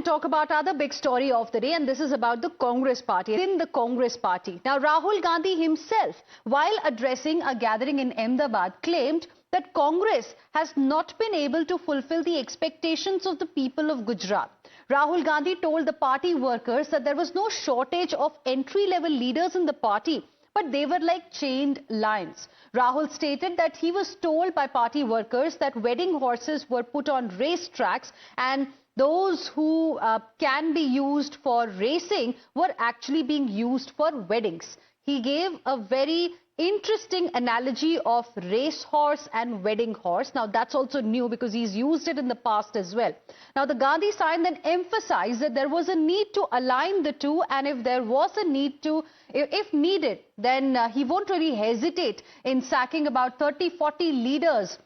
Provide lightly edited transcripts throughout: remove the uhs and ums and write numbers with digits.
talk about other big story of the day, and this is about the Congress party. In the Congress party. Now, Rahul Gandhi himself, while addressing a gathering in Ahmedabad, claimed that Congress has not been able to fulfill the expectations of the people of Gujarat. Rahul Gandhi told the party workers that there was no shortage of entry-level leaders in the party, but they were like chained lions. Rahul stated that he was told by party workers that wedding horses were put on race tracks and those who can be used for racing were actually being used for weddings. He gave a very interesting analogy of racehorse and wedding horse. Now, that's also new because he's used it in the past as well. Now, the Gandhi sign then emphasized that there was a need to align the two, and if there was a need to, if needed, then he won't really hesitate in sacking about 30-40 leaders,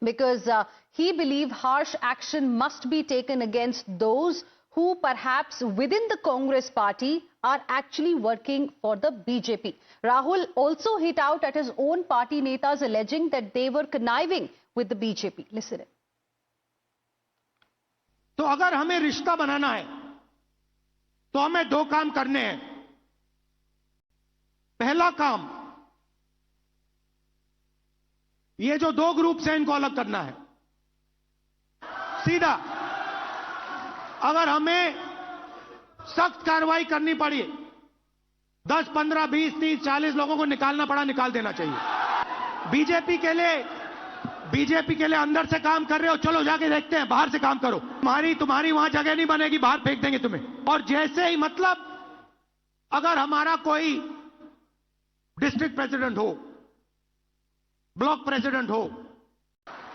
because he believed harsh action must be taken against those who perhaps within the Congress party are actually working for the BJP. Rahul also hit out at his own party netas, alleging that they were conniving with the BJP. Listen. तो अगर हमें रिश्ता बनाना है तो हमें दो काम करने हैं। पहला काम, ये जो दो ग्रुप हैं इनको अलग करना है सीधा। अगर हमें सख्त कार्रवाई करनी पड़ी, 10, 15, 20, 30, 40 लोगों को निकालना पड़ा, निकाल देना चाहिए। बीजेपी के लिए अंदर से काम कर रहे हो, चलो जाके देखते हैं, बाहर से काम करो। तुम्हारी वहां जगह नहीं बनेगी, बाहर फेंक देंगे तुम्हें। और जैसे ही मतलब अगर हमारा कोई डिस्ट्रिक्ट प्रेसिडेंट हो, ब्लॉक प्रेसिडेंट हो,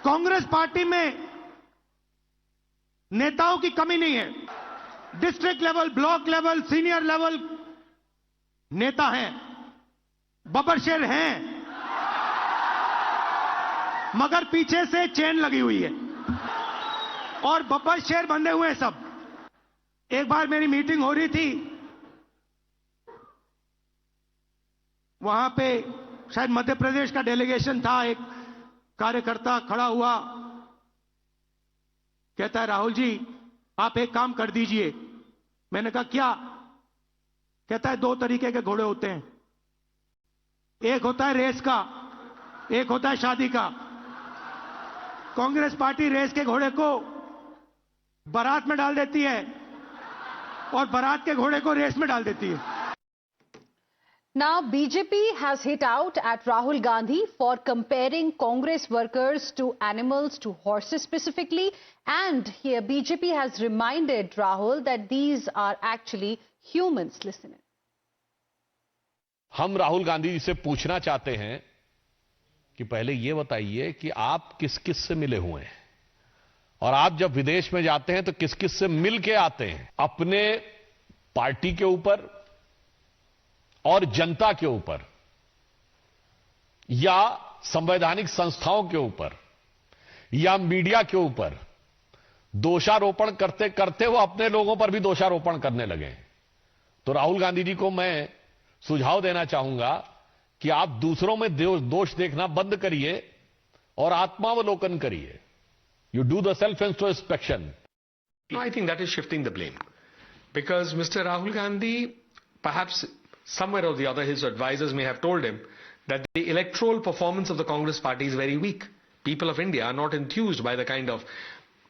कांग्रेस पार्टी में नेताओं की कमी नहीं है। District level, block level, senior level नेता हैं, बब्बर शेर हैं, मगर पीछे से चेन लगी हुई है और बब्बर शेर बंधे हुए हैं सब। एक बार मेरी मीटिंग हो रही थी, वहां पे शायद मध्य प्रदेश का डेलीगेशन था। एक कार्यकर्ता खड़ा हुआ, कहता है राहुल जी आप एक काम कर दीजिए। मैंने कहा क्या? कहता है 2 तरीके के घोड़े होते हैं, एक होता है रेस का, एक होता है शादी का। कांग्रेस पार्टी रेस के घोड़े को बारात में डाल देती है और बारात के घोड़े को रेस में डाल देती है। Now, BJP has hit out at Rahul Gandhi for comparing Congress workers to animals, to horses specifically. And here BJP has reminded Rahul that these are actually humans. Listen. हम राहुल गांधी जी से पूछना चाहते हैं कि पहले ये बताइए कि आप किस किस से मिले हुए हैं, और आप जब विदेश में जाते हैं तो किस किस से मिल के आते हैं। अपने पार्टी के ऊपर और जनता के ऊपर या संवैधानिक संस्थाओं के ऊपर या मीडिया के ऊपर दोषारोपण करते करते वो अपने लोगों पर भी दोषारोपण करने लगे। तो राहुल गांधी जी को मैं सुझाव देना चाहूंगा कि आप दूसरों में दोष देखना बंद करिए और आत्मावलोकन करिए। You do the self-introspection. No, I think that is shifting the blame, because Mr. Rahul Gandhi, perhaps somewhere or the other, his advisors may have told him that the electoral performance of the Congress party is very weak. People of India are not enthused by the kind of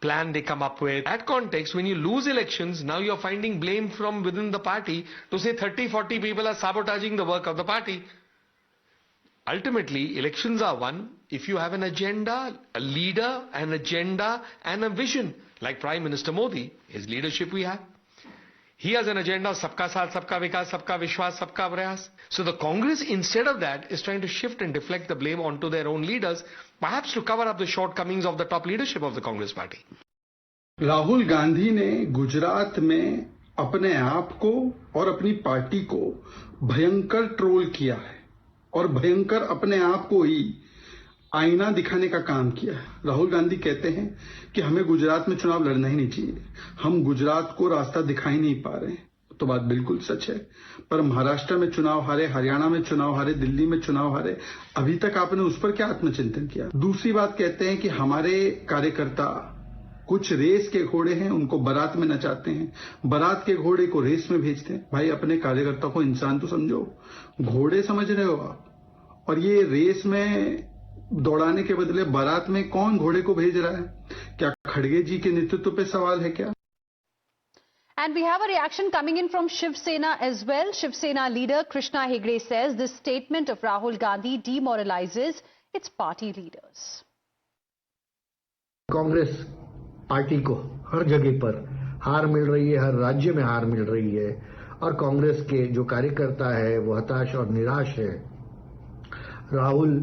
plan they come up with. That context, when you lose elections, now you're finding blame from within the party to say 30, 40 people are sabotaging the work of the party. Ultimately, elections are won if you have an agenda, a leader, an agenda and a vision. Like Prime Minister Modi, his leadership we have. He has an agenda of Sabka Saath, Sabka Vikas, Sabka Vishwas, Sabka Prayas. So the Congress, instead of that, is trying to shift and deflect the blame onto their own leaders, perhaps to cover up the shortcomings of the top leadership of the Congress party. Rahul Gandhi ने गुजरात में अपने आप को और अपनी party को भयंकर troll किया है और भयंकर अपने आप को ही आईना दिखाने का काम किया है। राहुल गांधी कहते हैं कि हमें गुजरात में चुनाव लड़ना ही नहीं चाहिए, हम गुजरात को रास्ता दिखा ही नहीं पा रहे हैं। तो बात बिल्कुल सच है, पर महाराष्ट्र में चुनाव हारे, हरियाणा में चुनाव हारे, दिल्ली में चुनाव हारे, अभी तक आपने उस पर क्या आत्मचिंतन किया? दूसरी बात कहते हैं कि हमारे कार्यकर्ता कुछ रेस के घोड़े हैं, उनको बारात में नचाते हैं, बारात के घोड़े को रेस में भेजते हैं। भाई अपने कार्यकर्ता को इंसान तो समझो, घोड़े समझ रहे हो आप। और ये रेस में दौड़ाने के बदले बारात में कौन घोड़े को भेज रहा है? क्या खड़गे जी के नेतृत्व पे सवाल है क्या? And we have a reaction coming in from Shiv Sena as well. Shiv Sena leader Krishna Hegde says this statement of Rahul Gandhi demoralizes its party leaders. Congress party को हर जगह पर हार मिल रही है, हर राज्य में हार मिल रही है और कांग्रेस के जो कार्यकर्ता है वो हताश और निराश है। राहुल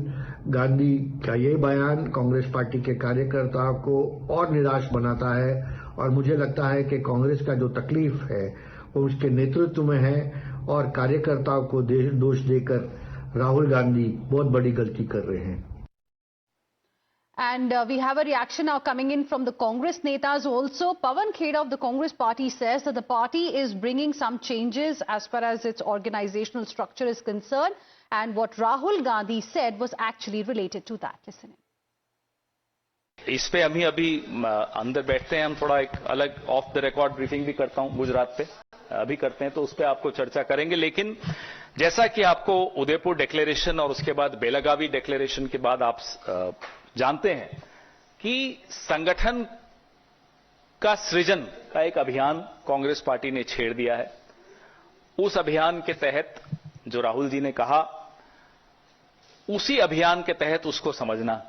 गांधी का ये बयान कांग्रेस पार्टी के कार्यकर्ताओं को और निराश बनाता है और मुझे लगता है कि कांग्रेस का जो तकलीफ है वो उसके नेतृत्व में है और कार्यकर्ताओं को दोष देकर राहुल गांधी बहुत बड़ी गलती कर रहे हैं। And we have a reaction now coming in from the Congress netas also. Pawan Kheda of the Congress party says that the party is bringing some changes as far as its organizational structure is concerned. And what Rahul Gandhi said was actually related to that. Listen in. इस पे अभी अंदर बैठते हैं, हम थोड़ा एक अलग ऑफ द रिकॉर्ड ब्रीफिंग भी करता हूं गुजरात पे, अभी करते हैं तो उस पे आपको चर्चा करेंगे। लेकिन जैसा कि आपको उदयपुर डिक्लेरेशन और उसके बाद बेलगावी डिक्लेरेशन के बाद आप जानते हैं कि संगठन का सृजन का एक अभियान कांग्रेस पार्टी ने छेड़ दिया है। उस अभियान के तहत जो राहुल जी ने कहा, उसी अभियान के तहत उसको समझना